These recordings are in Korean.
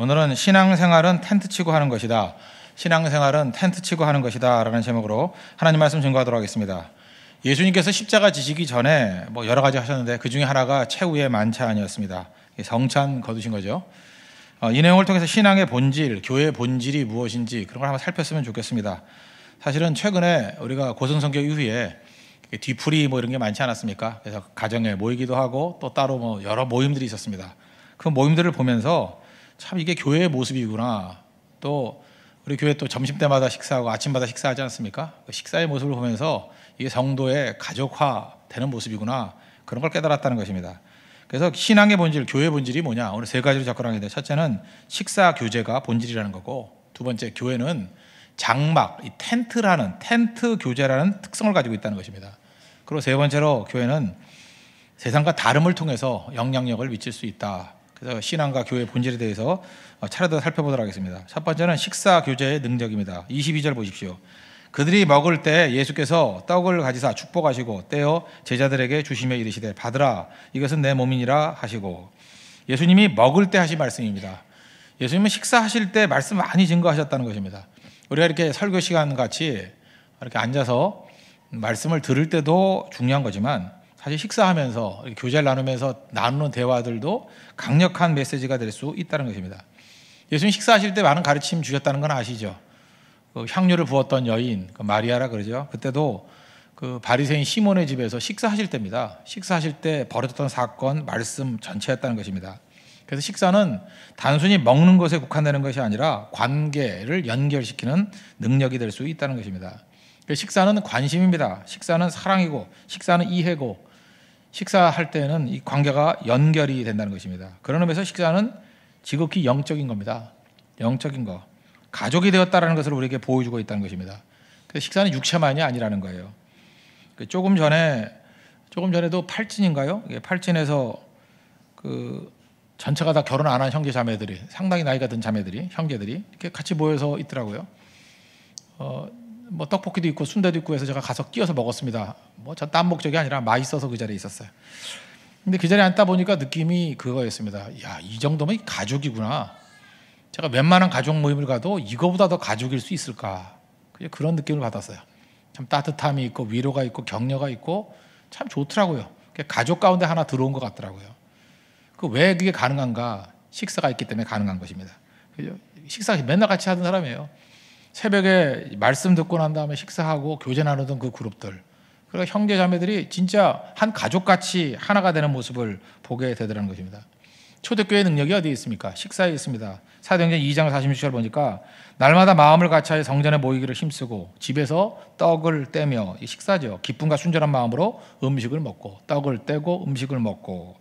오늘은 신앙생활은 텐트 치고 하는 것이다. 신앙생활은 텐트 치고 하는 것이다 라는 제목으로 하나님 말씀 증거하도록 하겠습니다. 예수님께서 십자가 지시기 전에 여러 가지 하셨는데 그 중에 하나가 최후의 만찬이었습니다. 성찬 거두신 거죠. 이 내용을 통해서 신앙의 본질, 교회의 본질이 무엇인지 그런 걸 한번 살폈으면 좋겠습니다. 사실은 최근에 우리가 고성성교 이후에 뒤풀이 이런 게 많지 않았습니까? 그래서 가정에 모이기도 하고 또 따로 여러 모임들이 있었습니다. 그 모임들을 보면서 참 이게 교회의 모습이구나. 또 우리 교회 또 점심때마다 식사하고 아침마다 식사하지 않습니까? 그 식사의 모습을 보면서 이게 성도의 가족화 되는 모습이구나. 그런 걸 깨달았다는 것입니다. 그래서 신앙의 본질, 교회의 본질이 뭐냐? 오늘 세 가지로 접근하게 돼. 첫째는 식사 교제가 본질이라는 거고, 두 번째 교회는 장막, 이 텐트 교제라는 특성을 가지고 있다는 것입니다. 그리고 세 번째로 교회는 세상과 다름을 통해서 영향력을 미칠 수 있다. 그래서 신앙과 교회의 본질에 대해서 차례대로 살펴보도록 하겠습니다. 첫 번째는 식사 교제의 능력입니다. 22절 보십시오. 그들이 먹을 때 예수께서 떡을 가지사 축복하시고 떼어 제자들에게 주시며 이르시되 받으라 이것은 내 몸이니라 하시고, 예수님이 먹을 때 하신 말씀입니다. 예수님은 식사하실 때 말씀 많이 증거하셨다는 것입니다. 우리가 이렇게 설교 시간 같이 이렇게 앉아서 말씀을 들을 때도 중요한 거지만 사실 식사하면서 교제를 나누면서 나누는 대화들도 강력한 메시지가 될 수 있다는 것입니다. 예수님 식사하실 때 많은 가르침 주셨다는 건 아시죠? 그 향료를 부었던 여인, 마리아라 그러죠. 그때도 그 바리새인 시몬의 집에서 식사하실 때입니다. 식사하실 때 벌어졌던 사건, 말씀 전체였다는 것입니다. 그래서 식사는 단순히 먹는 것에 국한되는 것이 아니라 관계를 연결시키는 능력이 될 수 있다는 것입니다. 식사는 관심입니다. 식사는 사랑이고, 식사는 이해고, 식사할 때는 이 관계가 연결이 된다는 것입니다. 그런 의미에서 식사는 지극히 영적인 겁니다. 영적인 거. 가족이 되었다는 것을 우리에게 보여주고 있다는 것입니다. 그래서 식사는 육체만이 아니라는 거예요. 조금 전에도 팔찐인가요? 팔찐에서 그 전체가 다 결혼 안 한 형제 자매들이, 상당히 나이가 든 자매들이, 형제들이 이렇게 같이 모여서 있더라고요. 떡볶이도 있고 순대도 있고 해서 제가 가서 끼어서 먹었습니다. 저 딴 목적이 아니라 맛있어서 그 자리에 있었어요. 근데 그 자리에 앉다 보니까 느낌이 그거였습니다. 야, 이 정도면 가족이구나. 제가 웬만한 가족 모임을 가도 이거보다 더 가족일 수 있을까? 그런 느낌을 받았어요. 참 따뜻함이 있고 위로가 있고 격려가 있고 참 좋더라고요. 가족 가운데 하나 들어온 것 같더라고요. 왜 그게 가능한가? 식사가 있기 때문에 가능한 것입니다. 식사 맨날 같이 하던 사람이에요. 새벽에 말씀 듣고 난 다음에 식사하고 교제 나누던 그 그룹들, 그러니까 형제 자매들이 진짜 한 가족같이 하나가 되는 모습을 보게 되더라는 것입니다. 초대교회의 능력이 어디에 있습니까? 식사에 있습니다. 사도행전 2장 46절 보니까 날마다 마음을 같이하여 성전에 모이기를 힘쓰고 집에서 떡을 떼며, 이 식사죠. 기쁨과 순전한 마음으로 음식을 먹고, 떡을 떼고 음식을 먹고,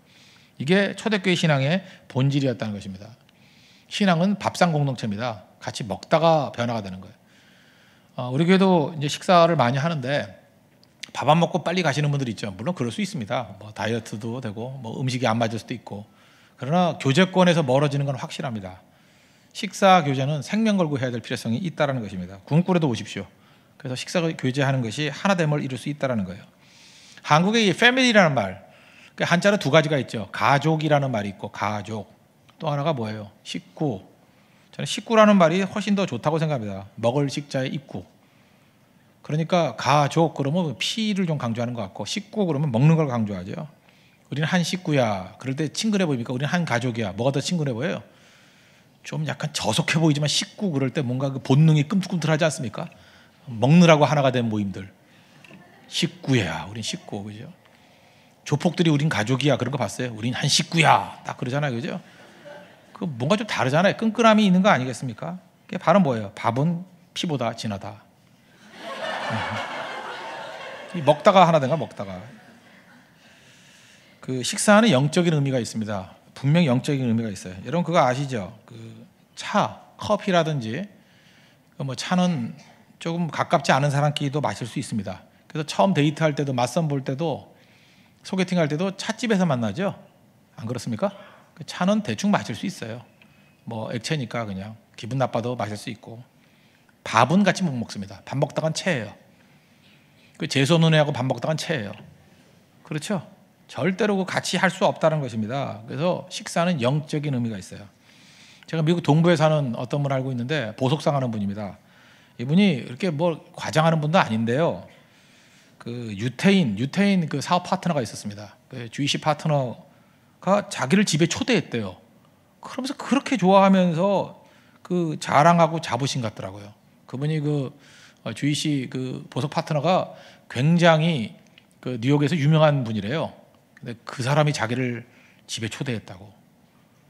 이게 초대교회 신앙의 본질이었다는 것입니다. 신앙은 밥상 공동체입니다. 같이 먹다가 변화가 되는 거예요. 우리 교회도 이제 식사를 많이 하는데 밥 안 먹고 빨리 가시는 분들이 있죠. 물론 그럴 수 있습니다. 다이어트도 되고 음식이 안 맞을 수도 있고. 그러나 교제권에서 멀어지는 건 확실합니다. 식사 교제는 생명 걸고 해야 될 필요성이 있다는 것입니다. 궁굴에도 오십시오. 그래서 식사 교제하는 것이 하나됨을 이룰 수 있다는 거예요. 한국의 이 패밀리라는 말, 한자로 두 가지가 있죠. 가족이라는 말이 있고 가족. 또 하나가 뭐예요? 식구. 저는 식구라는 말이 훨씬 더 좋다고 생각합니다. 먹을 식자의 입구. 그러니까 가족 그러면 피를 좀 강조하는 것 같고, 식구 그러면 먹는 걸 강조하죠. 우리는 한 식구야. 그럴 때 친근해 보입니까? 우리는 한 가족이야. 뭐가 더 친근해 보여요? 좀 약간 저속해 보이지만 식구 그럴 때 뭔가 그 본능이 끔틀끔틀하지 않습니까? 먹느라고 하나가 된 모임들. 식구야. 우린 식구. 그죠? 조폭들이 우린 가족이야. 그런 거 봤어요? 우린 한 식구야. 딱 그러잖아요. 그죠? 뭔가 좀 다르잖아요. 끈끈함이 있는 거 아니겠습니까? 그게 바로 뭐예요? 밥은 피보다 진하다. 먹다가 하나 된가 먹다가. 식사는 영적인 의미가 있습니다. 분명히 영적인 의미가 있어요. 여러분 그거 아시죠? 차, 커피라든지 차는 조금 가깝지 않은 사람끼리도 마실 수 있습니다. 그래서 처음 데이트할 때도 맞선 볼 때도 소개팅할 때도 찻집에서 만나죠? 안 그렇습니까? 차는 대충 마실 수 있어요. 액체니까 그냥 기분 나빠도 마실 수 있고. 밥은 같이 못 먹습니다. 밥 먹다간 체해요. 재수없는 애하고 밥 먹다간 체해요. 그렇죠? 절대로 같이 할 수 없다는 것입니다. 그래서 식사는 영적인 의미가 있어요. 제가 미국 동부에 사는 어떤 분 알고 있는데 보석상 하는 분입니다. 이분이 이렇게 뭐 과장하는 분도 아닌데요. 그 유태인 그 사업 파트너가 있었습니다. 그 주이시 파트너가 자기를 집에 초대했대요. 그러면서 그렇게 좋아하면서 그 자랑하고 자부심 같더라고요. 그분이 그 주이시 그 보석 파트너가 굉장히 그 뉴욕에서 유명한 분이래요. 근데 그 사람이 자기를 집에 초대했다고.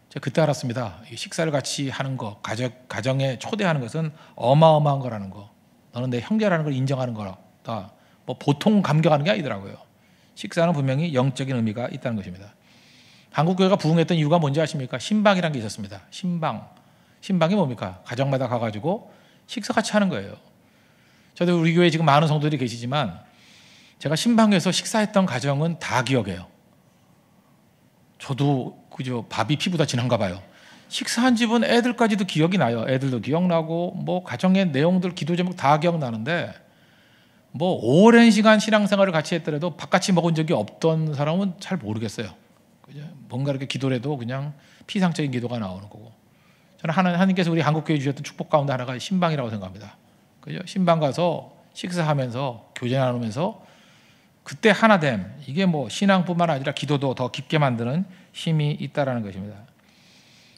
제가 그때 알았습니다. 식사를 같이 하는 거, 가정에 초대하는 것은 어마어마한 거라는 거. 너는 내 형제라는 걸 인정하는 거다. 뭐 보통 감격하는 게 아니더라고요. 식사는 분명히 영적인 의미가 있다는 것입니다. 한국교회가 부흥했던 이유가 뭔지 아십니까? 신방이라는 게 있었습니다. 신방이 뭡니까? 가정마다 가가지고 식사 같이 하는 거예요. 저도 우리 교회에 지금 많은 성도들이 계시지만 제가 신방에서 식사했던 가정은 다 기억해요. 저도 그저 밥이 피보다 진한가 봐요. 식사한 집은 애들까지도 기억이 나요. 애들도 기억나고 뭐 가정의 내용들, 기도 제목 다 기억나는데 뭐 오랜 시간 신앙생활을 같이 했더라도 밥같이 먹은 적이 없던 사람은 잘 모르겠어요. 그죠? 뭔가 이렇게 기도를 해도 그냥 피상적인 기도가 나오는 거고. 저는 하나님께서 우리 한국교회 주셨던 축복 가운데 하나가 신방이라고 생각합니다. 그죠? 신방 가서 식사하면서 교제 나누면서 그때 하나됨, 이게 뭐 신앙뿐만 아니라 기도도 더 깊게 만드는 힘이 있다라는 것입니다.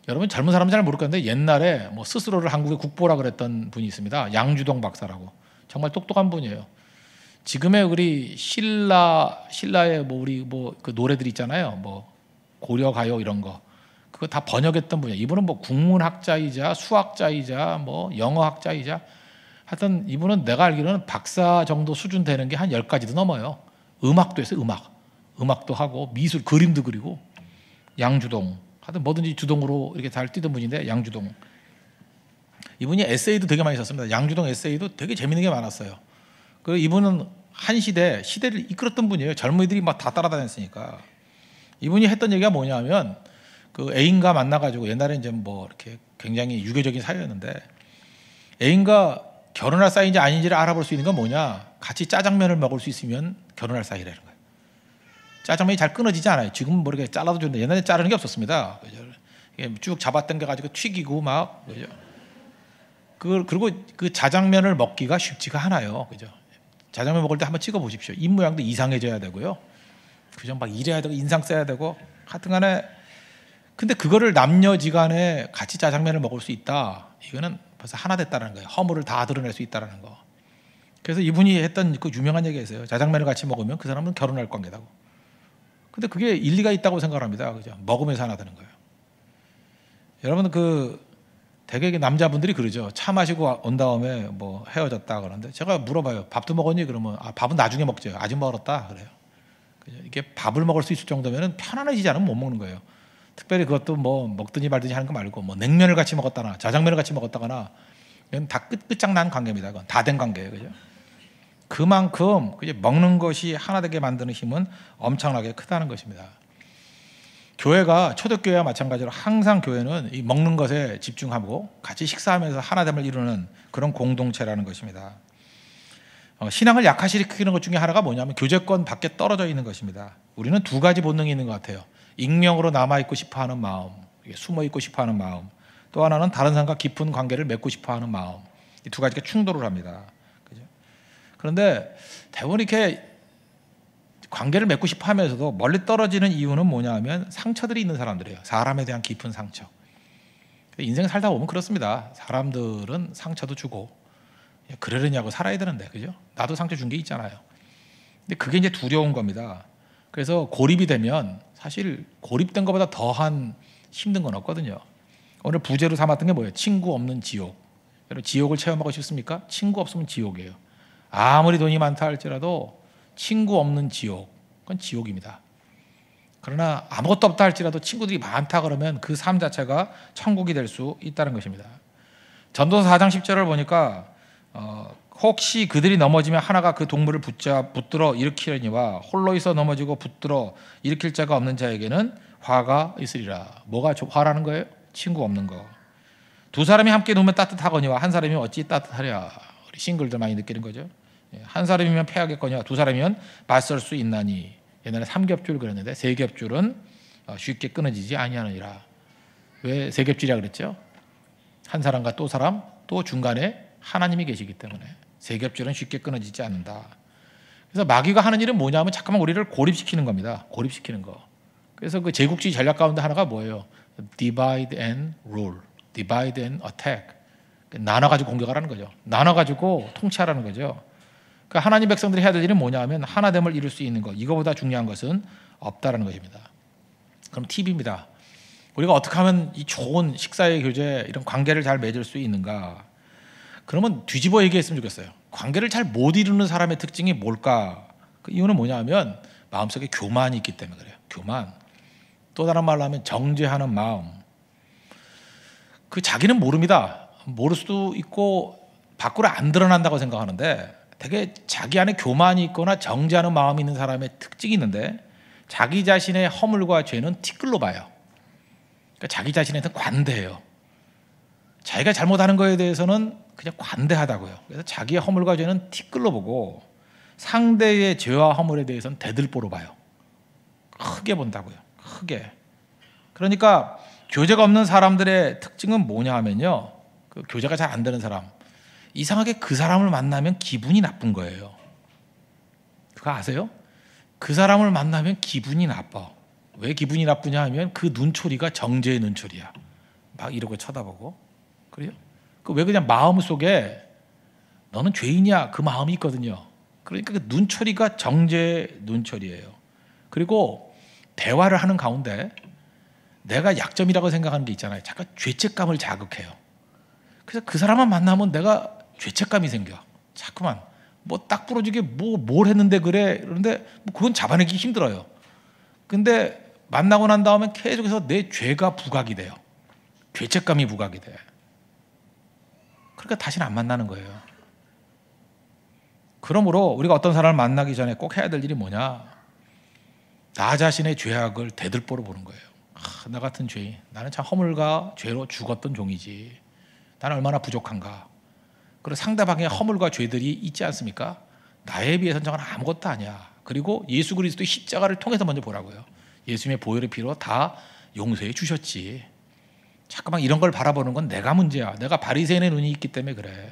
여러분 젊은 사람은 잘 모를 건데 옛날에 뭐 스스로를 한국의 국보라 그랬던 분이 있습니다. 양주동 박사라고. 정말 똑똑한 분이에요. 지금의 우리 신라의 뭐 우리 뭐 그 노래들 있잖아요. 뭐 고려 가요 이런 거. 그거 다 번역했던 분이에요. 이분은 뭐 국문학자이자 수학자이자 뭐 영어학자이자 하여튼 이분은 내가 알기로는 박사 정도 수준 되는 게 한 10가지도 넘어요. 음악도 했어요. 음악도 하고 미술, 그림도 그리고. 양주동. 하여튼 뭐든지 주동으로 이렇게 잘 뛰던 분인데 양주동. 이분이 에세이도 되게 많이 썼습니다. 양주동 에세이도 되게 재밌는 게 많았어요. 그리고 이분은 한 시대를 이끌었던 분이에요. 젊은이들이 막 다 따라다녔으니까. 이분이 했던 얘기가 뭐냐면 그 애인과 만나가지고 옛날에 이제 뭐 이렇게 굉장히 유교적인 사회였는데 애인과 결혼할 사이인지 아닌지를 알아볼 수 있는 건 뭐냐? 같이 짜장면을 먹을 수 있으면 결혼할 사이라는 거예요. 짜장면이 잘 끊어지지 않아요. 지금 뭐 이렇게 잘라도 좋은데 옛날에 자르는 게 없었습니다. 그죠? 쭉 잡아당겨 가지고 튀기고 막 그죠? 그리고 그 자장면을 먹기가 쉽지가 않아요. 그죠? 자장면 먹을 때 한번 찍어 보십시오. 입 모양도 이상해져야 되고요. 그죠? 막 이래야 되고 인상 써야 되고 하여튼간에 근데 그거를 남녀지간에 같이 짜장면을 먹을 수 있다. 이거는 벌써 하나 됐다는 거예요. 허물을 다 드러낼 수 있다는 거. 그래서 이분이 했던 그 유명한 얘기가 있어요. 자장면을 같이 먹으면 그 사람은 결혼할 관계다고. 근데 그게 일리가 있다고 생각합니다. 그죠? 먹으면서 하나 되는 거예요. 여러분 그 대개 남자분들이 그러죠. 차 마시고 온 다음에 뭐 헤어졌다 그러는데 제가 물어봐요. 밥도 먹었니? 그러면 밥은 나중에 먹죠. 아직 멀었다 그래요. 그죠? 이게 밥을 먹을 수 있을 정도면 편안해지지 않으면 못 먹는 거예요. 특별히 그것도 뭐 먹든지 말든지 하는 거 말고 뭐 냉면을 같이 먹었다나 자장면을 같이 먹었다거나 이건 다 끝장난 관계입니다. 그건 다 된 관계예요. 그죠? 그만큼 먹는 것이 하나 되게 만드는 힘은 엄청나게 크다는 것입니다. 교회가 초대교회와 마찬가지로 항상 교회는 이 먹는 것에 집중하고 같이 식사하면서 하나됨을 이루는 그런 공동체라는 것입니다. 신앙을 약화시키는 것 중에 하나가 뭐냐면 교제권 밖에 떨어져 있는 것입니다. 우리는 두 가지 본능이 있는 것 같아요. 익명으로 남아있고 싶어하는 마음, 숨어있고 싶어하는 마음, 또 하나는 다른 사람과 깊은 관계를 맺고 싶어하는 마음. 이 두 가지가 충돌을 합니다. 그죠? 그런데 대부분 이렇게 관계를 맺고 싶어하면서도 멀리 떨어지는 이유는 뭐냐면 상처들이 있는 사람들이에요. 사람에 대한 깊은 상처. 인생 살다 보면 그렇습니다. 사람들은 상처도 주고 그러려냐고 살아야 되는데, 그죠? 나도 상처 준 게 있잖아요. 근데 그게 이제 두려운 겁니다. 그래서 고립이 되면 사실 고립된 것보다 더한 힘든 건 없거든요. 오늘 부제로 삼았던 게 뭐예요? 친구 없는 지옥. 여러분 지옥을 체험하고 싶습니까? 친구 없으면 지옥이에요. 아무리 돈이 많다 할지라도 친구 없는 지옥, 그건 지옥입니다. 그러나 아무것도 없다 할지라도 친구들이 많다 그러면 그 삶 자체가 천국이 될 수 있다는 것입니다. 전도서 4장 10절을 보니까 혹시 그들이 넘어지면 하나가 그 동물을 붙들어 일으키려니와 홀로 있어 넘어지고 붙들어 일으킬 자가 없는 자에게는 화가 있으리라. 뭐가 화라는 거예요? 친구 없는 거. 두 사람이 함께 누우면 따뜻하거니와 한 사람이 어찌 따뜻하랴. 우리 싱글들 많이 느끼는 거죠. 한 사람이면 패하겠거니와 두 사람이면 맞설 수 있나니. 옛날에 3겹줄 그랬는데 3겹줄은 쉽게 끊어지지 아니하느니라. 왜 3겹줄이라 그랬죠? 한 사람과 또 사람, 또 중간에 하나님이 계시기 때문에 세겹줄은 쉽게 끊어지지 않는다. 그래서 마귀가 하는 일은 뭐냐면 잠깐만 우리를 고립시키는 겁니다. 고립시키는 거. 그래서 그 제국주의 전략 가운데 하나가 뭐예요? Divide and rule, divide and attack. 나눠가지고 공격을 하는 거죠. 나눠가지고 통치하라는 거죠. 그러니까 하나님 백성들이 해야 될 일은 뭐냐면 하나됨을 이룰 수 있는 것. 이거보다 중요한 것은 없다라는 것입니다. 그럼 팁입니다. 우리가 어떻게 하면 이 좋은 식사의 교제, 이런 관계를 잘 맺을 수 있는가? 그러면 뒤집어 얘기했으면 좋겠어요. 관계를 잘 못 이루는 사람의 특징이 뭘까? 그 이유는 뭐냐면 마음속에 교만이 있기 때문에 그래요. 교만. 또 다른 말로 하면 정죄하는 마음. 그 자기는 모릅니다. 모를 수도 있고 밖으로 안 드러난다고 생각하는데 되게 자기 안에 교만이 있거나 정죄하는 마음이 있는 사람의 특징이 있는데 자기 자신의 허물과 죄는 티끌로 봐요. 그러니까 자기 자신한테 관대해요. 자기가 잘못하는 거에 대해서는 그냥 관대하다고요. 그래서 자기의 허물과 죄는 티끌로 보고 상대의 죄와 허물에 대해서는 대들보로 봐요. 크게 본다고요. 크게. 그러니까 교제가 없는 사람들의 특징은 뭐냐 하면요. 그 교제가 잘 안 되는 사람. 이상하게 그 사람을 만나면 기분이 나쁜 거예요. 그거 아세요? 그 사람을 만나면 기분이 나빠. 왜 기분이 나쁘냐 하면 그 눈초리가 정죄의 눈초리야. 막 이러고 쳐다보고. 그래요? 왜 그냥 마음속에 너는 죄인이야 그 마음이 있거든요. 그러니까 그 눈초리가 정죄의 눈초리예요. 그리고 대화를 하는 가운데 내가 약점이라고 생각하는 게 있잖아요. 잠깐 죄책감을 자극해요. 그래서 그 사람만 만나면 내가 죄책감이 생겨. 자꾸만 뭐 딱 부러지게 뭘 했는데 그래. 그런데 그건 잡아내기 힘들어요. 근데 만나고 난 다음에 계속해서 내 죄가 부각이 돼요. 죄책감이 부각이 돼. 그러니까 다시는 안 만나는 거예요. 그러므로 우리가 어떤 사람을 만나기 전에 꼭 해야 될 일이 뭐냐? 나 자신의 죄악을 대들보로 보는 거예요. 나 같은 죄인, 나는 참 허물과 죄로 죽었던 종이지. 나는 얼마나 부족한가. 그리고 상대방의 허물과 죄들이 있지 않습니까? 나에 비해서는 저건 아무것도 아니야. 그리고 예수 그리스도의 십자가를 통해서 먼저 보라고요. 예수님의 보혈의 피로 다 용서해 주셨지. 잠깐만 이런 걸 바라보는 건 내가 문제야. 내가 바리새인의 눈이 있기 때문에 그래.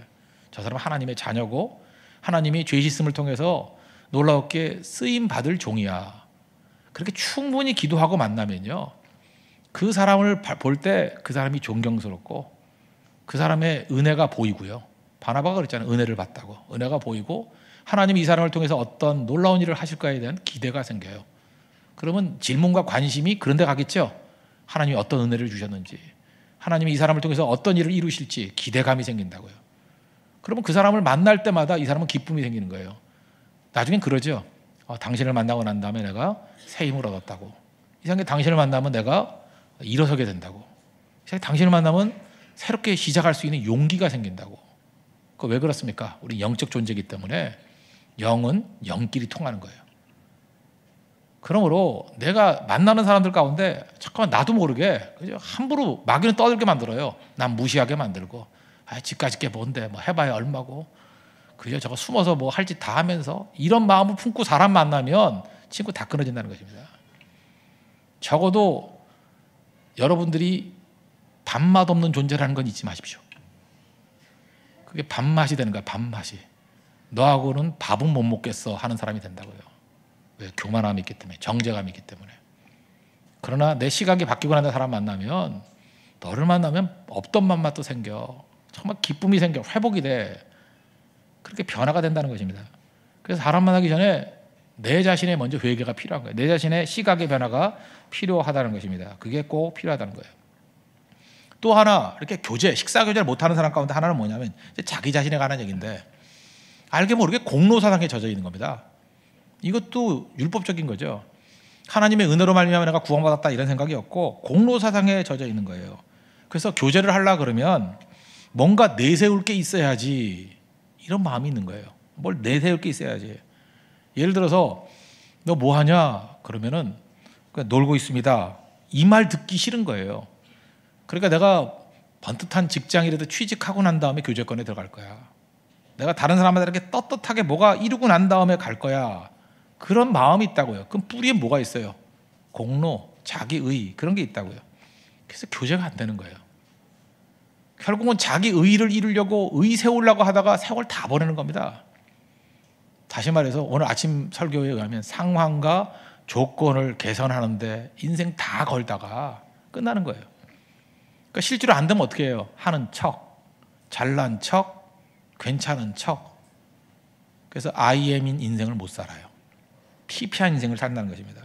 저 사람은 하나님의 자녀고 하나님이 죄 씻음을 통해서 놀라웠게 쓰임 받을 종이야. 그렇게 충분히 기도하고 만나면요. 그 사람을 볼 때 그 사람이 존경스럽고 그 사람의 은혜가 보이고요. 바나바가 그랬잖아요. 은혜를 받다고. 은혜가 보이고 하나님이 이 사람을 통해서 어떤 놀라운 일을 하실까에 대한 기대가 생겨요. 그러면 질문과 관심이 그런 데 가겠죠. 하나님이 어떤 은혜를 주셨는지, 하나님이 이 사람을 통해서 어떤 일을 이루실지 기대감이 생긴다고요. 그러면 그 사람을 만날 때마다 이 사람은 기쁨이 생기는 거예요. 나중엔 그러죠. 당신을 만나고 난 다음에 내가 새 힘을 얻었다고. 이상하게 당신을 만나면 내가 일어서게 된다고. 이상하게 당신을 만나면 새롭게 시작할 수 있는 용기가 생긴다고. 그 왜 그렇습니까? 우리 영적 존재이기 때문에 영은 영끼리 통하는 거예요. 그러므로 내가 만나는 사람들 가운데 잠깐만 나도 모르게 함부로 마귀는 떠들게 만들어요. 난 무시하게 만들고 집까지 게 뭔데 뭐 해봐야 얼마고 그저 저거 숨어서 뭐 할 짓 다 하면서 이런 마음을 품고 사람 만나면 친구 다 끊어진다는 것입니다. 적어도 여러분들이 밥맛 없는 존재라는 건 잊지 마십시오. 그게 밥맛이 되는 거야. 밥맛이. 너하고는 밥은 못 먹겠어 하는 사람이 된다고요. 왜? 교만함이 있기 때문에, 정죄감이 있기 때문에. 그러나 내 시각이 바뀌고 난 사람 만나면 너를 만나면 없던 맛맛도 생겨. 정말 기쁨이 생겨. 회복이 돼. 그렇게 변화가 된다는 것입니다. 그래서 사람 만나기 전에 내 자신의 먼저 회개가 필요한 거예요. 내 자신의 시각의 변화가 필요하다는 것입니다. 그게 꼭 필요하다는 거예요. 또 하나 이렇게 식사 교제를 못하는 사람 가운데 하나는 뭐냐면 자기 자신에 관한 얘기인데 알게 모르게 공로사상에 젖어 있는 겁니다. 이것도 율법적인 거죠. 하나님의 은혜로 말미암아 내가 구원받았다 이런 생각이 없고 공로사상에 젖어 있는 거예요. 그래서 교제를 하려고 그러면 뭔가 내세울 게 있어야지 이런 마음이 있는 거예요. 뭘 내세울 게 있어야지. 예를 들어서 너 뭐 하냐 그러면은 놀고 있습니다. 이 말 듣기 싫은 거예요. 그러니까 내가 번듯한 직장이라도 취직하고 난 다음에 교제권에 들어갈 거야. 내가 다른 사람들에게 떳떳하게 뭐가 이루고 난 다음에 갈 거야. 그런 마음이 있다고요. 그럼 뿌리에 뭐가 있어요? 공로, 자기의 그런 게 있다고요. 그래서 교제가 안 되는 거예요. 결국은 자기 의의를 이루려고 의 세우려고 하다가 세월 다 보내는 겁니다. 다시 말해서 오늘 아침 설교에 의하면 상황과 조건을 개선하는데 인생 다 걸다가 끝나는 거예요. 그러니까 실제로 안 되면 어떻게 해요? 하는 척, 잘난 척, 괜찮은 척. 그래서 IM인 인생을 못 살아요. 피폐한 인생을 산다는 것입니다.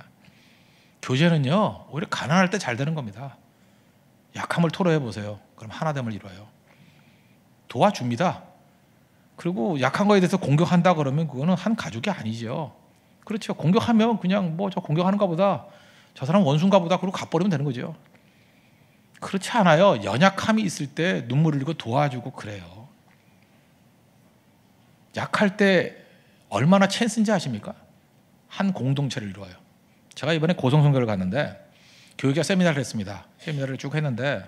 교제는요, 오히려 가난할 때 잘 되는 겁니다. 약함을 토로해 보세요. 그럼 하나됨을 이뤄요. 도와줍니다. 그리고 약한 거에 대해서 공격한다 그러면 그거는 한 가족이 아니죠. 그렇죠. 공격하면 그냥 뭐 저 공격하는가 보다, 저 사람 원수인가 보다, 그러고 가버리면 되는 거죠. 그렇지 않아요. 연약함이 있을 때 눈물 흘리고 도와주고 그래요. 약할 때 얼마나 찬스인지 아십니까? 한 공동체를 이루어요. 제가 이번에 고성선교를 갔는데 교육자 세미나를 했습니다. 세미나를 쭉 했는데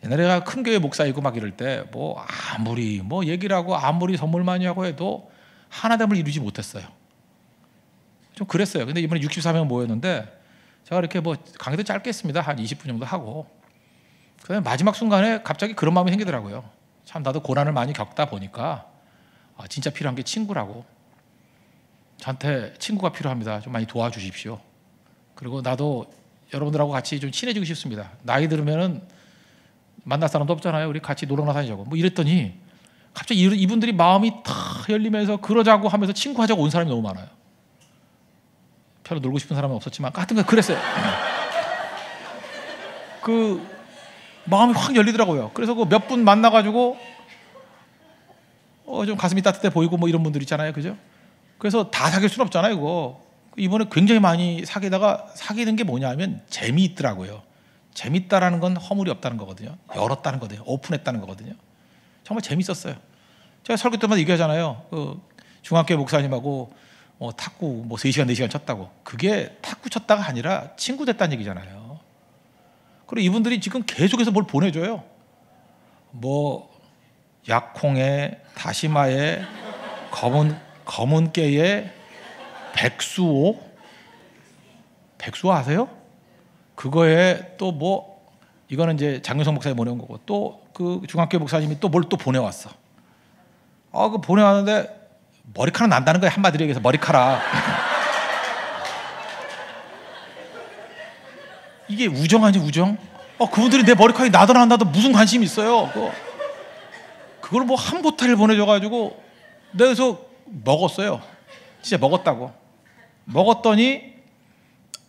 옛날에 내가 큰 교회 목사이고 막 이럴 때 뭐 아무리 뭐 얘기를 하고 아무리 선물 많이 하고 해도 하나됨을 이루지 못했어요. 좀 그랬어요. 근데 이번에 64명 모였는데 제가 이렇게 뭐 강의도 짧게 했습니다. 한 20분 정도 하고 그다음에 마지막 순간에 갑자기 그런 마음이 생기더라고요. 참 나도 고난을 많이 겪다 보니까 진짜 필요한 게 친구라고. 저한테 친구가 필요합니다. 좀 많이 도와주십시오. 그리고 나도 여러분들하고 같이 좀 친해지고 싶습니다. 나이 들으면은 만날 사람도 없잖아요. 우리 같이 놀러나 다니자고. 뭐 이랬더니 갑자기 이분들이 마음이 다 열리면서 그러자고 하면서 친구하자고 온 사람이 너무 많아요. 별로 놀고 싶은 사람은 없었지만 하여튼 그랬어요. 그 마음이 확 열리더라고요. 그래서 그 몇 분 만나가지고 좀 가슴이 따뜻해 보이고 뭐 이런 분들 있잖아요. 그죠? 그래서 다 사귈 수는 없잖아요. 이거. 이번에 굉장히 많이 사귀다가 사귀는 게 뭐냐면 재미있더라고요. 재밌다라는 건 허물이 없다는 거거든요. 열었다는 거거든요. 오픈했다는 거거든요. 정말 재밌었어요. 제가 설교 때마다 얘기하잖아요. 그 중학교 목사님하고 탁구 뭐 3시간 4시간 쳤다고. 그게 탁구 쳤다가 아니라 친구 됐다는 얘기잖아요. 그리고 이분들이 지금 계속해서 뭘 보내줘요. 뭐 약콩에 다시마에 검은 깨에 백수호 아세요? 그거에 또 뭐 이거는 이제 장윤성 목사님 보내온 거고 또 그 중학교 목사님이 또 뭘 또 보내왔어. 그 보내왔는데 머리카락 난다는 거예요. 한마디로 얘기해서 머리카락. 이게 우정 아니지 우정? 그분들이 내 머리카락이 나도 안 나도 무슨 관심이 있어요. 그걸 뭐 한 보따리를 보내줘가지고 내서 먹었어요. 진짜 먹었다고. 먹었더니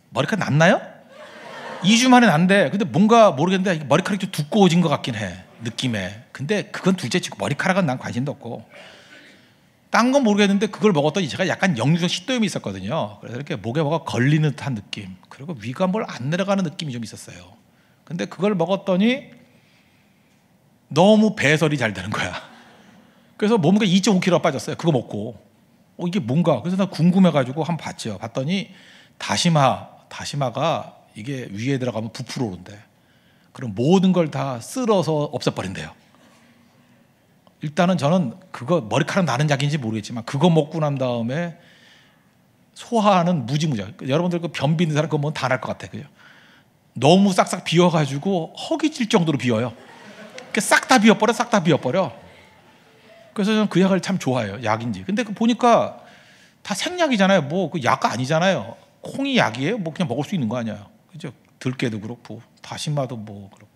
머리카락 났나요? 2주 만에 난대. 근데 뭔가 모르겠는데 머리카락이 좀 두꺼워진 것 같긴 해. 느낌에. 근데 그건 둘째치고 머리카락은 난 관심도 없고 딴 건 모르겠는데 그걸 먹었더니 제가 약간 역류성 식도염이 있었거든요. 그래서 이렇게 목에 뭐가 걸리는 듯한 느낌, 그리고 위가 뭘 안 내려가는 느낌이 좀 있었어요. 근데 그걸 먹었더니 너무 배설이 잘 되는 거야. 그래서 몸무게 2.5kg가 빠졌어요. 그거 먹고. 이게 뭔가. 그래서 나 궁금해가지고 한번 봤죠. 봤더니 다시마가 이게 위에 들어가면 부풀어 오른대. 그럼 모든 걸 다 쓸어서 없애버린대요. 일단은 저는 그거 머리카락 나는 약인지 모르겠지만 그거 먹고 난 다음에 소화는 무지무지. 여러분들 그 변 비는 사람 그거 보면 다 날 것 같아. 그죠? 너무 싹싹 비워가지고 허기질 정도로 비워요. 싹 다 비워버려, 싹 다 비워버려. 그래서 저는 그 약을 참 좋아해요. 약인지. 근데 그 보니까 다 생약이잖아요. 뭐 그 약 아니잖아요. 콩이 약이에요? 뭐 그냥 먹을 수 있는 거 아니에요. 그죠? 들깨도 그렇고 다시마도 뭐 그렇고.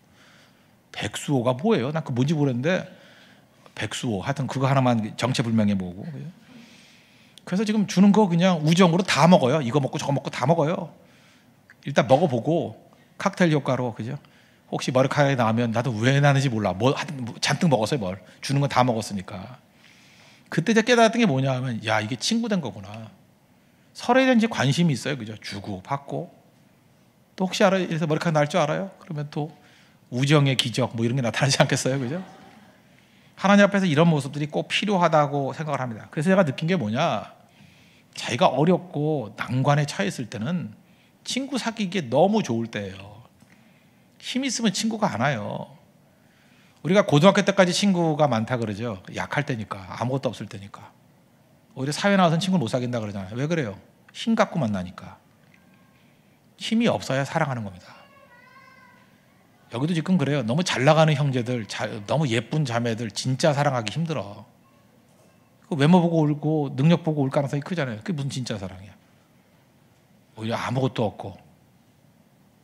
백수호가 뭐예요? 난 그 뭔지 모르겠는데 백수호 하여튼 그거 하나만 정체불명해 보고. 그죠? 그래서 지금 주는 거 그냥 우정으로 다 먹어요. 이거 먹고 저거 먹고 다 먹어요. 일단 먹어보고 칵테일 효과로. 그죠? 혹시 머리카락이 나면 나도 왜 나는지 몰라. 뭐 잔뜩 먹었어요. 뭘 주는 건 다 먹었으니까. 그때 제가 깨달았던 게 뭐냐 하면 야 이게 친구 된 거구나. 서로에 대한 관심이 있어요. 그죠? 주고 받고. 또 혹시 알아요? 이래서 머리카락 날 줄 알아요? 그러면 또 우정의 기적 뭐 이런 게 나타나지 않겠어요? 그죠? 하나님 앞에서 이런 모습들이 꼭 필요하다고 생각을 합니다. 그래서 제가 느낀 게 뭐냐, 자기가 어렵고 난관에 처해 있을 때는 친구 사귀기에 너무 좋을 때예요. 힘 있으면 친구가 안 와요. 우리가 고등학교 때까지 친구가 많다 그러죠. 약할 때니까, 아무것도 없을 때니까. 오히려 사회 나와서는 친구를 못 사귄다 그러잖아요. 왜 그래요? 힘 갖고 만나니까. 힘이 없어야 사랑하는 겁니다. 여기도 지금 그래요. 너무 잘 나가는 형제들, 너무 예쁜 자매들 진짜 사랑하기 힘들어. 외모 보고 울고 능력 보고 울 가능성이 크잖아요. 그게 무슨 진짜 사랑이야. 오히려 아무것도 없고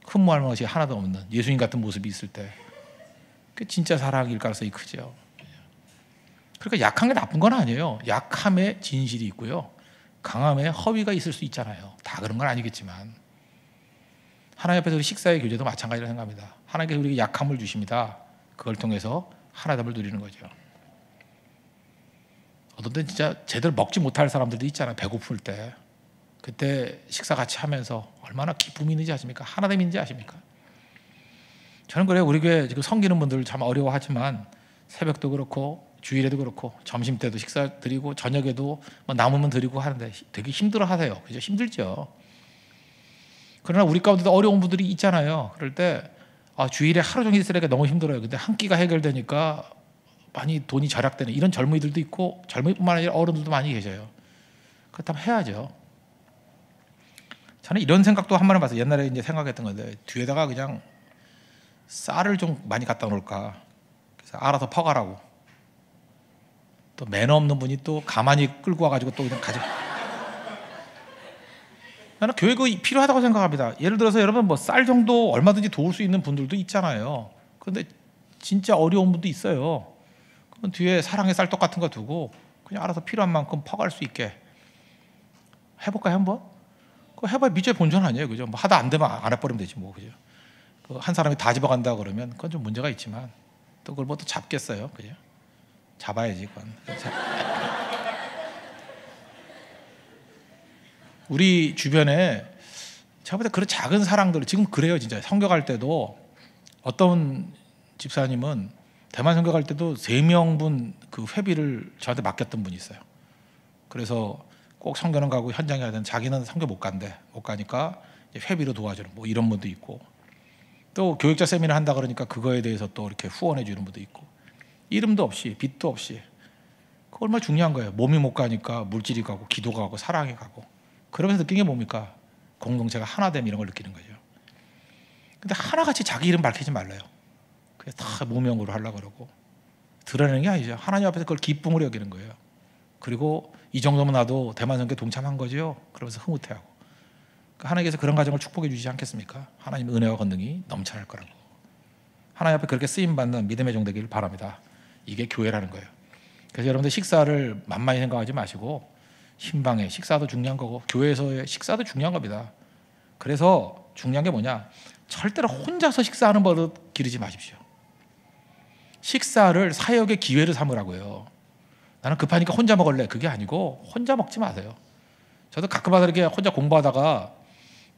흠모할 것이 하나도 없는 예수님 같은 모습이 있을 때 그게 진짜 사랑일 가능성이 크죠. 그러니까 약한 게 나쁜 건 아니에요. 약함에 진실이 있고요, 강함에 허위가 있을 수 있잖아요. 다 그런 건 아니겠지만 하나님 앞에서 우리 식사의 교제도 마찬가지라고 생각합니다. 하나님께서 우리에게 약함을 주십니다. 그걸 통해서 하나됨을 누리는 거죠. 어떤 때는 진짜 제대로 먹지 못할 사람들도 있잖아요. 배고플 때. 그때 식사 같이 하면서 얼마나 기쁨이 있는지 아십니까? 하나됨이 있는지 아십니까? 저는 그래요. 우리 교회 지금 섬기는 분들 참 어려워하지만 새벽도 그렇고 주일에도 그렇고 점심 때도 식사 드리고 저녁에도 뭐 남으면 드리고 하는데 되게 힘들어 하세요. 그죠? 힘들죠. 그러나 우리 가운데도 어려운 분들이 있잖아요. 그럴 때 주일에 하루 종일 있으니까 너무 힘들어요. 근데 한 끼가 해결되니까 많이 돈이 절약되는 이런 젊은이들도 있고, 젊은이뿐만 아니라 어른들도 많이 계셔요. 그렇다면 해야죠. 저는 이런 생각도 한 번 해봤어요. 옛날에 이제 생각했던 건데 뒤에다가 그냥 쌀을 좀 많이 갖다 놓을까. 그래서 알아서 퍼가라고. 또 매너 없는 분이 또 가만히 끌고 와가지고 또 그냥 가져. 나는 교육이 필요하다고 생각합니다. 예를 들어서 여러분 뭐 쌀 정도 얼마든지 도울 수 있는 분들도 있잖아요. 그런데 진짜 어려운 분도 있어요. 그럼 뒤에 사랑의 쌀떡 같은 거 두고 그냥 알아서 필요한 만큼 퍼갈 수 있게 해볼까요 한번? 그거 해봐야 미제 본전 아니에요, 그죠? 뭐 하다 안 되면 안 해버리면 되지 뭐, 그죠? 한 사람이 다 집어간다 그러면 그건 좀 문제가 있지만 또 그걸 뭐 또 잡겠어요, 그죠? 잡아야지 그건. 우리 주변에 제가 볼 때 그런 작은 사랑들 지금 그래요. 진짜 성경할 때도 어떤 집사님은 대만 성경할 때도 3명분 그 회비를 저한테 맡겼던 분이 있어요. 그래서 꼭 성경은 가고 현장에 하든 자기는 성경 못 간대. 못 가니까 회비로 도와주는 뭐 이런 분도 있고, 또 교육자 세미나 한다 그러니까 그거에 대해서 또 이렇게 후원해 주는 분도 있고, 이름도 없이 빚도 없이. 그거 얼마나 중요한 거예요. 몸이 못 가니까 물질이 가고 기도가 가고 사랑이 가고. 그러면서 느낀 게 뭡니까? 공동체가 하나됨, 이런 걸 느끼는 거죠. 근데 하나같이 자기 이름 밝히지 말래요. 그래서 다 무명으로 하려고 그러고 드러내는 게 아니죠. 하나님 앞에서 그걸 기쁨으로 여기는 거예요. 그리고 이 정도면 나도 대만성교에 동참한 거죠. 그러면서 흐뭇해하고. 그러니까 하나님께서 그런 가정을 축복해 주시지 않겠습니까? 하나님의 은혜와 권능이 넘쳐날 거라고. 하나님 앞에 그렇게 쓰임받는 믿음의 종 되기를 바랍니다. 이게 교회라는 거예요. 그래서 여러분들 식사를 만만히 생각하지 마시고 신방의 식사도 중요한 거고 교회에서의 식사도 중요한 겁니다. 그래서 중요한 게 뭐냐? 절대로 혼자서 식사하는 버릇 기르지 마십시오. 식사를 사역의 기회를 삼으라고요. 나는 급하니까 혼자 먹을래. 그게 아니고 혼자 먹지 마세요. 저도 가끔가다 이렇게 혼자 공부하다가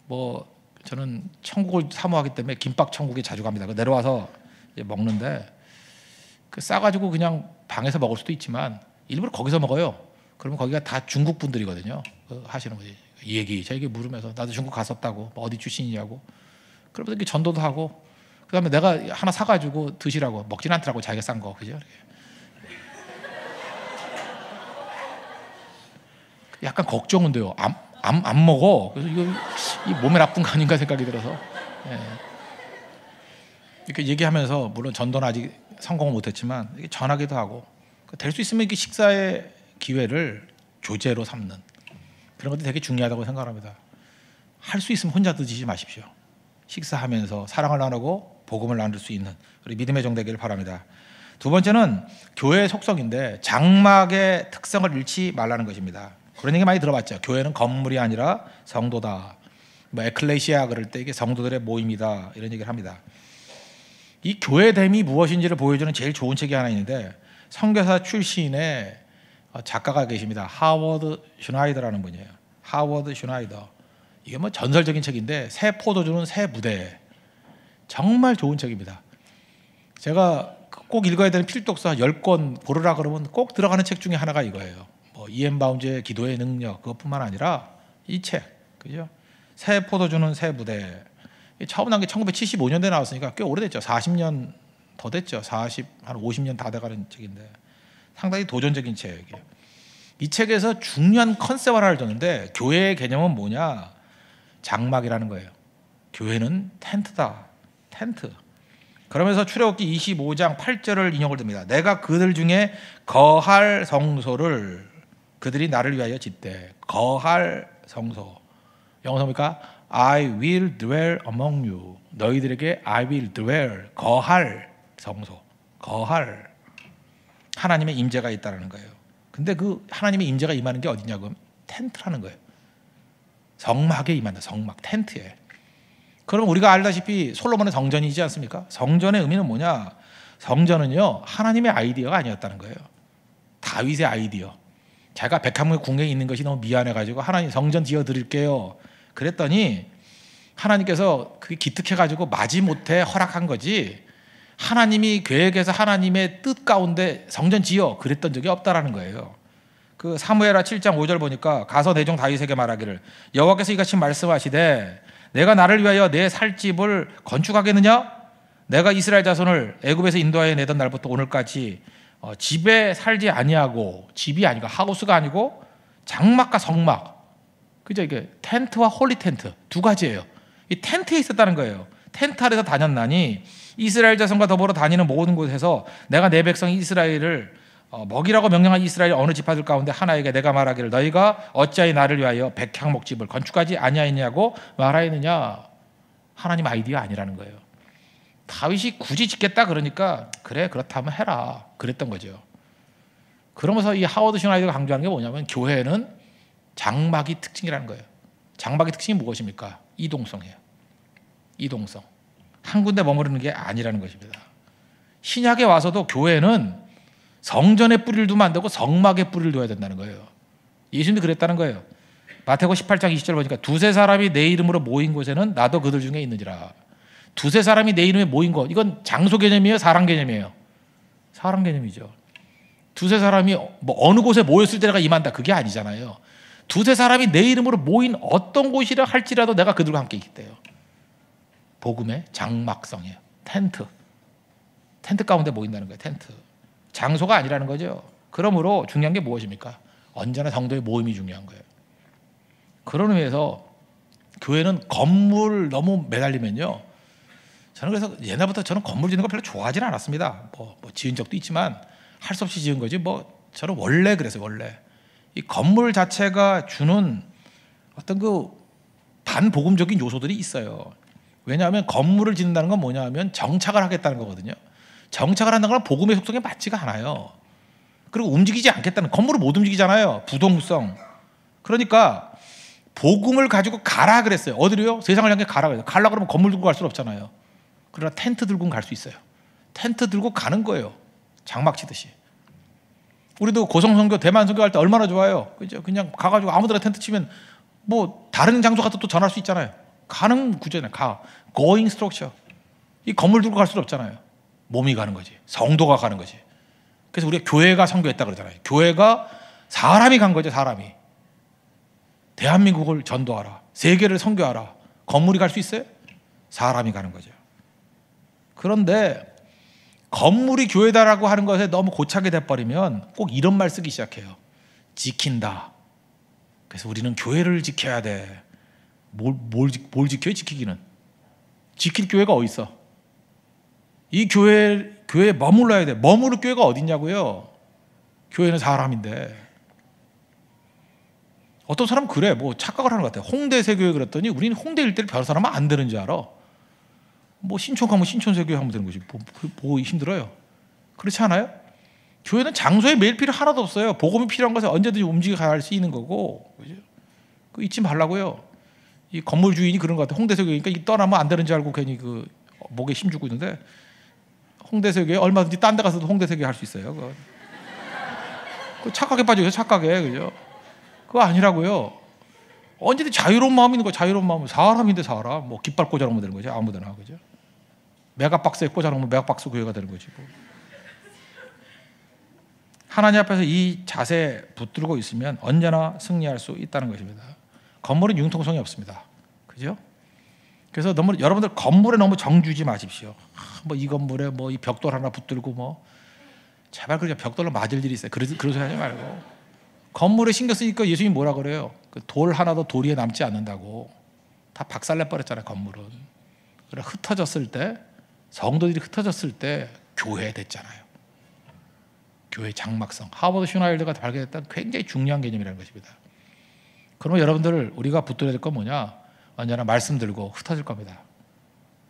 뭐 저는 천국을 사모하기 때문에 김밥 천국에 자주 갑니다. 내려와서 먹는데 그 싸가지고 그냥 방에서 먹을 수도 있지만 일부러 거기서 먹어요. 그러면 거기가 다 중국 분들이거든요. 하시는 거지. 이 얘기 저 얘기 물으면서 나도 중국 갔었다고, 뭐 어디 출신이냐고. 그러면서 이렇게 전도도 하고, 그다음에 내가 하나 사가지고 드시라고. 먹진 않더라고, 자기가 싼 거, 그죠? 약간 걱정은 돼요. 안 먹어. 그래서 이거 이 몸에 나쁜 거 아닌가 생각이 들어서. 예. 이렇게 얘기하면서 물론 전도는 아직 성공을 못했지만 이렇게 전하기도 하고, 될 수 있으면 이렇게 식사의 기회를 교제로 삼는 그런 것도 되게 중요하다고 생각합니다. 할 수 있으면 혼자 드시지 마십시오. 식사하면서 사랑을 나누고 복음을 나눌 수 있는 우리 믿음의 종 되기를 바랍니다. 두 번째는 교회의 속성인데 장막의 특성을 잃지 말라는 것입니다. 그런 얘기 많이 들어봤죠. 교회는 건물이 아니라 성도다. 뭐 에클레시아 그럴 때 이게 성도들의 모임이다, 이런 얘기를 합니다. 이 교회됨이 무엇인지를 보여주는 제일 좋은 책이 하나 있는데 선교사 출신의 작가가 계십니다. 하워드 슈나이더라는 분이에요. 하워드 슈나이더. 이게 뭐 전설적인 책인데 새 포도주는 새 무대. 정말 좋은 책입니다. 제가 꼭 읽어야 되는 필독서 10권 고르라 그러면 꼭 들어가는 책 중에 하나가 이거예요. 뭐 이엠 바운즈의 기도의 능력, 그것뿐만 아니라 이 책, 그죠? 새 포도주는 새 무대. 처음 나온 게 1975년도에 나왔으니까 꽤 오래됐죠. 40년 더 됐죠. 한 50년 다 돼가는 책인데 상당히 도전적인 책이에요. 이 책에서 중요한 컨셉 하나를 줬는데 교회의 개념은 뭐냐? 장막이라는 거예요. 교회는 텐트다. 텐트. 그러면서 출애굽기 25장 8절을 인용을 듭니다. 내가 그들 중에 거할 성소를 그들이 나를 위하여 짓되. 거할 성소. 영어 뭡니까? I will dwell among you. 너희들에게 I will dwell. 거할 성소. 거할. 하나님의 임재가 있다는 거예요. 근데 그 하나님의 임재가 임하는 게 어디냐고 하면 텐트라는 거예요. 성막에 임한다. 성막, 텐트에. 그럼 우리가 알다시피 솔로몬의 성전이지 않습니까? 성전의 의미는 뭐냐? 성전은요, 하나님의 아이디어가 아니었다는 거예요. 다윗의 아이디어. 자기가 백합의 궁에 있는 것이 너무 미안해가지고 하나님 성전 지어드릴게요. 그랬더니 하나님께서 그게 기특해가지고 마지못해 허락한 거지, 하나님이 계획해서 하나님의 뜻 가운데 성전 지어 그랬던 적이 없다라는 거예요. 그 사무엘하 7장 5절 보니까 가서 내 종 다윗에게 말하기를 여호와께서 이같이 말씀하시되 내가 나를 위하여 내 살 집을 건축하겠느냐? 내가 이스라엘 자손을 애굽에서 인도하여 내던 날부터 오늘까지 집에 살지 아니하고, 집이 아니고 하우스가 아니고 장막과 성막, 그죠? 이게 텐트와 홀리 텐트 두 가지예요. 이 텐트에 있었다는 거예요. 텐트 아래서 다녔나니 이스라엘 자손과 더불어 다니는 모든 곳에서 내가 내 백성 이스라엘을 먹이라고 명령한 이스라엘 어느 지파들 가운데 하나에게 내가 말하기를 너희가 어찌하여 나를 위하여 백향목집을 건축하지 아니하였냐고 말하였느냐? 하나님 아이디어 아니라는 거예요. 다윗이 굳이 짓겠다 그러니까 그래 그렇다면 해라 그랬던 거죠. 그러면서 이 하워드 슈나이더가 강조하는 게 뭐냐면 교회는 장막이 특징이라는 거예요. 장막의 특징이 무엇입니까? 이동성이에요. 이동성. 한 군데 머무르는 게 아니라는 것입니다. 신약에 와서도 교회는 성전에 뿌리를 두면 안 되고 성막에 뿌리를 둬야 된다는 거예요. 예수님도 그랬다는 거예요. 마태복음 18장 20절 보니까 두세 사람이 내 이름으로 모인 곳에는 나도 그들 중에 있느니라. 두세 사람이 내 이름에 모인 곳, 이건 장소 개념이에요? 사람 개념이에요? 사람 개념이죠. 두세 사람이 뭐 어느 곳에 모였을 때 내가 임한다, 그게 아니잖아요. 두세 사람이 내 이름으로 모인 어떤 곳이라 할지라도 내가 그들과 함께 있기 때문에 복음의 장막성이에요. 텐트. 텐트 가운데 모인다는 거예요. 텐트. 장소가 아니라는 거죠. 그러므로 중요한 게 무엇입니까? 언제나 성도의 모임이 중요한 거예요. 그런 의미에서 교회는 건물 너무 매달리면요, 저는 그래서 옛날부터 저는 건물 짓는 거 별로 좋아하지는 않았습니다. 뭐 지은 적도 있지만 할 수 없이 지은 거지. 저는 원래 그랬어요. 원래 이 건물 자체가 주는 어떤 그 반복음적인 요소들이 있어요. 왜냐하면 건물을 짓는다는 건 뭐냐 하면 정착을 하겠다는 거거든요. 정착을 한다는 건 복음의 속성에 맞지가 않아요. 그리고 움직이지 않겠다는, 건물을 못 움직이잖아요. 부동성. 그러니까 복음을 가지고 가라 그랬어요. 어디로요? 세상을 향해 가라 그랬어요. 가려고 그러면 건물 들고 갈 수는 없잖아요. 그러나 텐트 들고는 갈 수 있어요. 텐트 들고 가는 거예요. 장막 치듯이. 우리도 고성선교, 대만 선교할 때 얼마나 좋아요. 그죠? 그냥 가가지고 아무데나 텐트 치면 뭐 다른 장소 가서 또 전할 수 있잖아요. 가는 구조잖아요. going structure. 이 건물 들고 갈 수는 없잖아요. 몸이 가는 거지. 성도가 가는 거지. 그래서 우리가 교회가 선교했다 그러잖아요. 교회가 사람이 간 거죠. 사람이. 대한민국을 전도하라. 세계를 선교하라. 건물이 갈 수 있어요? 사람이 가는 거죠. 그런데 건물이 교회다라고 하는 것에 너무 고착이 돼버리면 꼭 이런 말 쓰기 시작해요. 지킨다. 그래서 우리는 교회를 지켜야 돼. 뭘 지켜요? 지키기는. 지킬 교회가 어디 있어? 이 교회에 머물러야 돼. 머무를 교회가 어디 있냐고요? 교회는 사람인데. 어떤 사람은 그래. 착각을 하는 것 같아요. 홍대세교회 그랬더니 우리는 홍대 일대를 별 사람은 안 되는 줄 알아. 신촌 가면 신촌세교회 하면 되는 거지. 보고 힘들어요. 그렇지 않아요? 교회는 장소에 매일 필요 하나도 없어요. 복음이 필요한 것에 언제든지 움직여 갈 수 있는 거고. 그죠? 그거 잊지 말라고요. 이 건물 주인이 그런 것 같아요. 홍대세교회니까 떠나면 안 되는 줄 알고 괜히 목에 힘주고 있는데, 홍대세교회 얼마든지 딴 데 가서도 홍대세교회 할 수 있어요. 그거 착각에 빠져요. 착각에. 그죠? 그거 아니라고요. 언제든지 자유로운 마음이 있는 거예요. 자유로운 마음. 사람인데 사람. 깃발 꽂아놓으면 되는 거죠. 아무데나. 그죠? 메가박스에 꽂아놓으면 메가박스 교회가 되는 거지. 하나님 앞에서 이 자세에 붙들고 있으면 언제나 승리할 수 있다는 것입니다. 건물은 융통성이 없습니다. 그죠? 그래서 여러분들 건물에 너무 정주지 마십시오. 이 건물에 이 벽돌 하나 붙들고 제발 그렇게 벽돌로 맞을 일이 있어요. 그런 소리 하지 말고. 건물에 신경 쓰니까 예수님이 뭐라 그래요? 돌 하나도 도리에 남지 않는다고. 다 박살내 버렸잖아요. 건물은. 그래 흩어졌을 때 성도들이 흩어졌을 때 교회 됐잖아요. 교회 장막성. 하버드 슈나일드가 발견했던 굉장히 중요한 개념이라는 것입니다. 그러면 여러분들 우리가 붙들어야 될 건 뭐냐? 언제나 말씀 들고 흩어질 겁니다.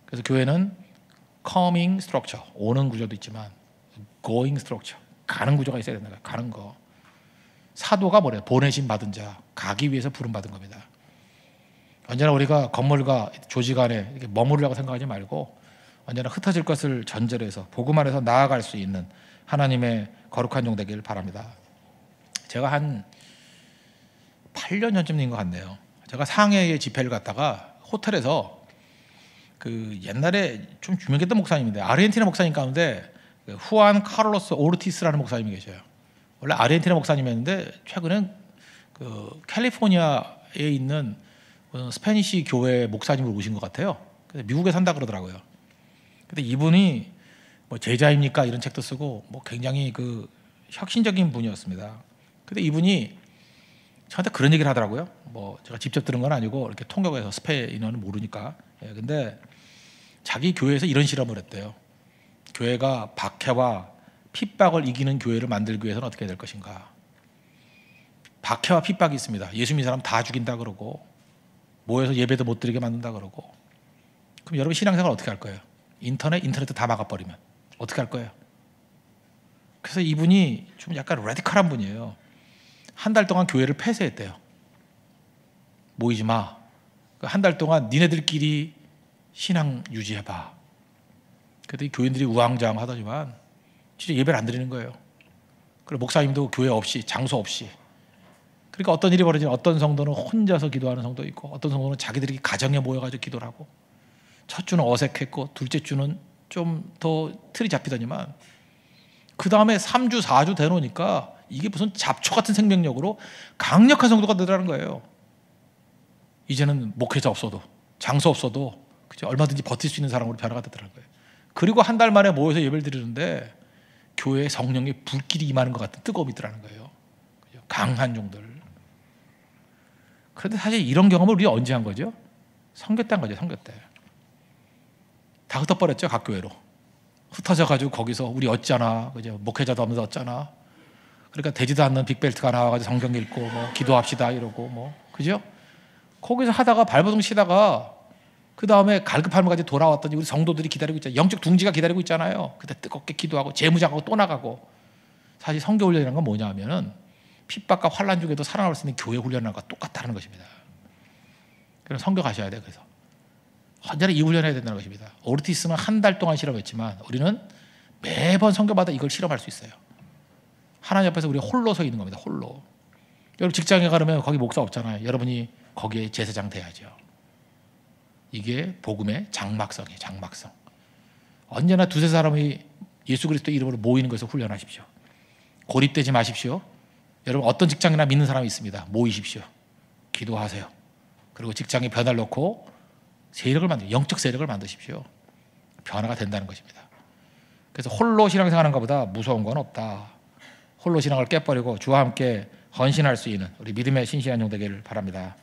그래서 교회는 coming structure, 오는 구조도 있지만 going structure, 가는 구조가 있어야 된다. 가는 거. 사도가 뭐래요? 보내심 받은 자, 가기 위해서 부름 받은 겁니다. 언제나 우리가 건물과 조직 안에 이렇게 머무르려고 생각하지 말고 언제나 흩어질 것을 전제로 해서 복음 안에서 나아갈 수 있는 하나님의 거룩한 종 되길 바랍니다. 제가 한 8년 전쯤 된 것 같네요. 제가 상해에 집회를 갔다가 호텔에서 그 옛날에 좀 유명했던 목사님인데 아르헨티나 목사님 가운데 후안 카를로스 오르티스라는 목사님이 계셔요. 원래 아르헨티나 목사님이었는데 최근에 그 캘리포니아에 있는 스페니시 교회 목사님으로 오신 것 같아요. 미국에 산다 그러더라고요. 근데 이분이 뭐 제자입니까 이런 책도 쓰고 뭐 굉장히 그 혁신적인 분이었습니다. 근데 이분이 저한테 그런 얘기를 하더라고요. 뭐 제가 직접 들은 건 아니고 이렇게 통역해서 스페인어는 모르니까. 예, 근데 자기 교회에서 이런 실험을 했대요. 교회가 박해와 핍박을 이기는 교회를 만들기 위해서는 어떻게 해야 될 것인가. 박해와 핍박이 있습니다. 예수 믿는 사람 다 죽인다 그러고 모여서 예배도 못 드리게 만든다 그러고. 그럼 여러분 신앙생활 어떻게 할 거예요? 인터넷 다 막아버리면 어떻게 할 거예요? 그래서 이분이 좀 약간 레디컬한 분이에요. 한 달 동안 교회를 폐쇄했대요. 모이지 마. 한 달 동안 니네들끼리 신앙 유지해봐. 그랬더니 교인들이 우왕좌왕하더니만 진짜 예배를 안 드리는 거예요. 그리고 목사님도 교회 없이, 장소 없이. 그러니까 어떤 일이 벌어지면 어떤 성도는 혼자서 기도하는 성도 있고 어떤 성도는 자기들이 가정에 모여가지고 기도를 하고 첫 주는 어색했고 둘째 주는 좀 더 틀이 잡히더니만 그 다음에 3주, 4주 되놓으니까 이게 무슨 잡초 같은 생명력으로 강력한 성도가 되더라는 거예요. 이제는 목회자 없어도 장소 없어도 그죠? 얼마든지 버틸 수 있는 사람으로 변화가 되더라는 거예요. 그리고 한 달 만에 모여서 예배를 드리는데 교회에 성령의 불길이 임하는 것 같은 뜨거움이 있더라는 거예요. 그죠? 강한 종들. 그런데 사실 이런 경험을 우리 언제 한 거죠? 선교 때 한 거죠. 선교 때. 다 흩어버렸죠. 각 교회로. 흩어져가지고 거기서 우리 어쩌나, 그죠? 목회자도 없는데 어쩌나. 그러니까 되지도 않는 빅벨트가 나와가지고 성경 읽고 뭐 기도합시다 이러고 뭐 그죠? 거기서 하다가 발버둥 치다가 그 다음에 갈급할머까지 돌아왔더니 우리 성도들이 기다리고 있잖아요. 영적 둥지가 기다리고 있잖아요. 그때 뜨겁게 기도하고 재무장하고 또 나가고. 사실 선교 훈련이라는 건 뭐냐 하면은 핍박과 환란 중에도 살아날 수 있는 교회 훈련과 똑같다는 것입니다. 그래서 선교 가셔야 돼요. 그래서 언제나 이 훈련해야 된다는 것입니다. 오르티스는 한 달 동안 실험했지만 우리는 매번 선교마다 이걸 실험할 수 있어요. 하나님 앞에서 우리가 홀로 서 있는 겁니다. 홀로. 여러분 직장에 가면 거기 목사 없잖아요. 여러분이 거기에 제사장 돼야죠. 이게 복음의 장막성이에요. 장막성. 언제나 두세 사람이 예수 그리스도 이름으로 모이는 것을 훈련하십시오. 고립되지 마십시오. 여러분 어떤 직장이나 믿는 사람이 있습니다. 모이십시오. 기도하세요. 그리고 직장에 변화를 놓고 세력을 영적 세력을 만드십시오. 변화가 된다는 것입니다. 그래서 홀로 신앙생활하는 것보다 무서운 건 없다. 홀로 신앙을 깨버리고 주와 함께 헌신할 수 있는 우리 믿음의 신실한 종 되기를 바랍니다.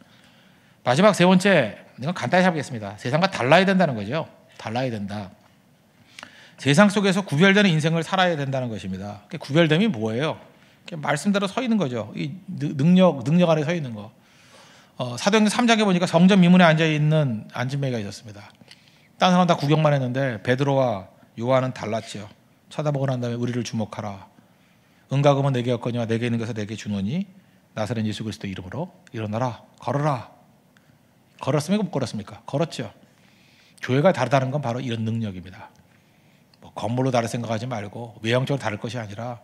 마지막 세 번째, 이건 간단히 해보겠습니다. 세상과 달라야 된다는 거죠. 달라야 된다. 세상 속에서 구별되는 인생을 살아야 된다는 것입니다. 구별됨이 뭐예요? 말씀대로 서 있는 거죠. 이 능력 안에 서 있는 거. 사도행전 3장에 보니까 성전 미문에 앉아있는 안진뱅이가 있었습니다. 다른 사람 다 구경만 했는데 베드로와 요한은 달랐죠. 쳐다보고 난 다음에 우리를 주목하라. 은과 금은 내게 없거니와 내게 있는 것을 내게 주노니 나사렛 예수 그리스도 이름으로 일어나라. 걸어라. 걸었습니까? 못 걸었습니까? 걸었죠. 교회가 다르다는 건 바로 이런 능력입니다. 뭐 건물로 다를 생각하지 말고 외형적으로 다를 것이 아니라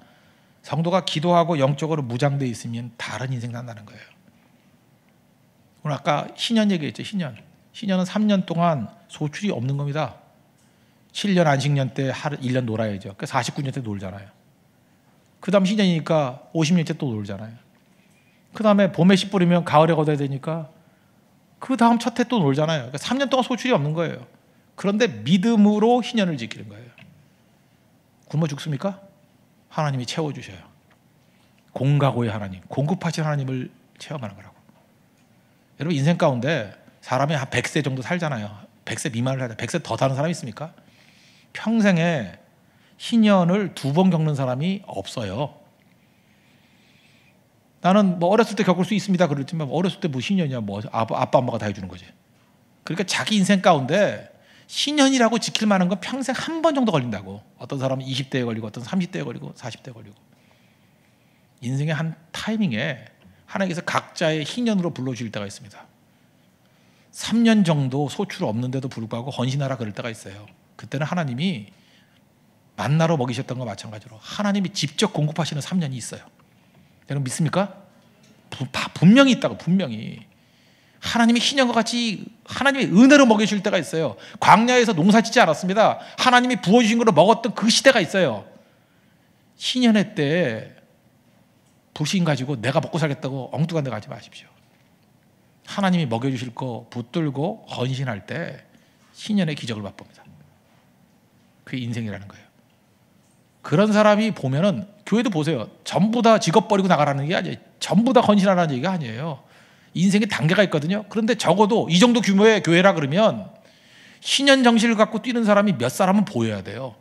성도가 기도하고 영적으로 무장되어 있으면 다른 인생 산다는 거예요. 오늘 아까 신년 얘기했죠. 신년은 3년 동안 소출이 없는 겁니다. 7년 안식년 때 1년 놀아야죠. 그러니까 49년 때 놀잖아요. 그 다음 신년이니까 50년째 또 놀잖아요. 그 다음에 봄에 씨 뿌리면 가을에 걷어야 되니까 그 다음 첫 해 또 놀잖아요. 그러니까 3년 동안 소출이 없는 거예요. 그런데 믿음으로 신년을 지키는 거예요. 굶어 죽습니까? 하나님이 채워주셔요. 공가고의 하나님, 공급하신 하나님을 체험하는 거라고. 여러분 인생 가운데 사람이 한 100세 정도 살잖아요. 100세 미만을 살잖아요. 100세 더 사는 사람이 있습니까? 평생에 희년을 2번 겪는 사람이 없어요. 나는 뭐 어렸을 때 겪을 수 있습니다 그랬지만 어렸을 때 뭐 희년이야, 뭐 아빠 엄마가 다 해주는 거지. 그러니까 자기 인생 가운데 희년이라고 지킬 만한 건 평생 한 번 정도 걸린다고. 어떤 사람은 20대에 걸리고 어떤 30대에 걸리고 40대에 걸리고. 인생의 한 타이밍에 하나님께서 각자의 희년으로 불러주실 때가 있습니다. 3년 정도 소출 없는데도 불구하고 헌신하라 그럴 때가 있어요. 그때는 하나님이 만나러 먹이셨던 것과 마찬가지로 하나님이 직접 공급하시는 3년이 있어요. 여러분 믿습니까? 분명히 있다고. 분명히 하나님이 희년과 같이 하나님의 은혜로 먹여주실 때가 있어요. 광야에서 농사 짓지 않았습니다. 하나님이 부어주신 걸로 먹었던 그 시대가 있어요. 희년의 때에 부신 가지고 내가 먹고 살겠다고 엉뚱한 데 가지 마십시오. 하나님이 먹여주실 거 붙들고 헌신할 때 희년의 기적을 맛봅니다. 그게 인생이라는 거예요. 그런 사람이 보면은 교회도 보세요. 전부 다 직업 버리고 나가라는 게 아니에요. 전부 다 헌신하라는 얘기가 아니에요. 인생에 단계가 있거든요. 그런데 적어도 이 정도 규모의 교회라 그러면 희년 정신을 갖고 뛰는 사람이 몇 사람은 보여야 돼요.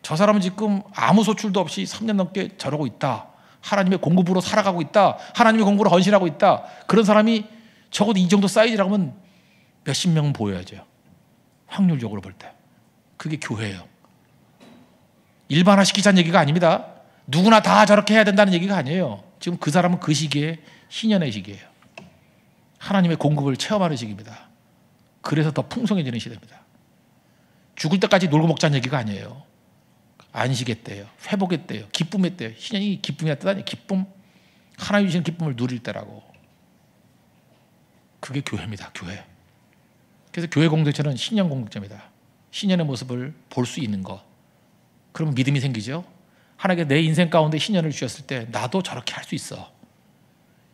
저 사람은 지금 아무 소출도 없이 3년 넘게 저러고 있다. 하나님의 공급으로 살아가고 있다. 하나님의 공급으로 헌신하고 있다. 그런 사람이 적어도 이 정도 사이즈라고 하면 몇십 명은 보여야죠. 확률적으로 볼 때. 그게 교회예요. 일반화시키자는 얘기가 아닙니다. 누구나 다 저렇게 해야 된다는 얘기가 아니에요. 지금 그 사람은 그 시기에 희년의 시기예요. 하나님의 공급을 체험하는 시기입니다. 그래서 더 풍성해지는 시대입니다. 죽을 때까지 놀고 먹자는 얘기가 아니에요. 안식의 때예요. 회복의 때예요. 기쁨의 때예요. 희년이 기쁨이라 뜻 아니에요. 기쁨, 하나님 주시는 기쁨을 누릴 때라고. 그게 교회입니다. 교회. 그래서 교회 공동체는 신년 공동체입니다. 신년의 모습을 볼 수 있는 것. 그러면 믿음이 생기죠. 하나님께 내 인생 가운데 신년을 주셨을 때 나도 저렇게 할 수 있어.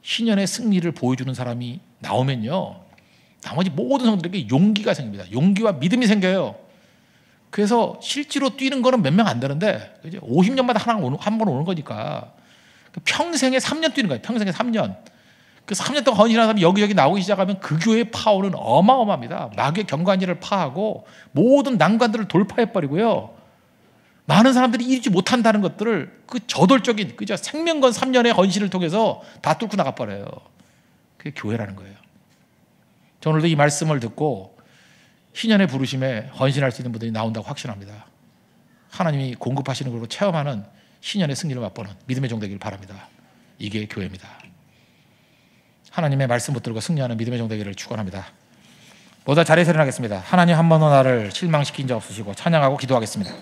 신년의 승리를 보여주는 사람이 나오면요, 나머지 모든 성도들에게 용기가 생깁니다. 용기와 믿음이 생겨요. 그래서 실제로 뛰는 거는 몇 명 안 되는데 50년마다 한 번 오는 거니까 평생에 3년 뛰는 거예요. 평생에 3년. 그 3년 동안 헌신하는 사람이 여기저기 나오기 시작하면 그 교회의 파워는 어마어마합니다. 마귀의 경관지를 파하고 모든 난관들을 돌파해버리고요, 많은 사람들이 이루지 못한다는 것들을 그 저돌적인 그저 생명건 3년의 헌신을 통해서 다 뚫고 나가버려요. 그게 교회라는 거예요. 저는 오늘도 이 말씀을 듣고 희년의 부르심에 헌신할 수 있는 분들이 나온다고 확신합니다. 하나님이 공급하시는 걸로 체험하는 희년의 승리를 맛보는 믿음의 종 되기를 바랍니다. 이게 교회입니다. 하나님의 말씀 붙들고 승리하는 믿음의 종 되기를 축원합니다. 모두 자리에서 일어나겠습니다. 하나님 한 번도 나를 실망시킨 적 없으시고 찬양하고 기도하겠습니다.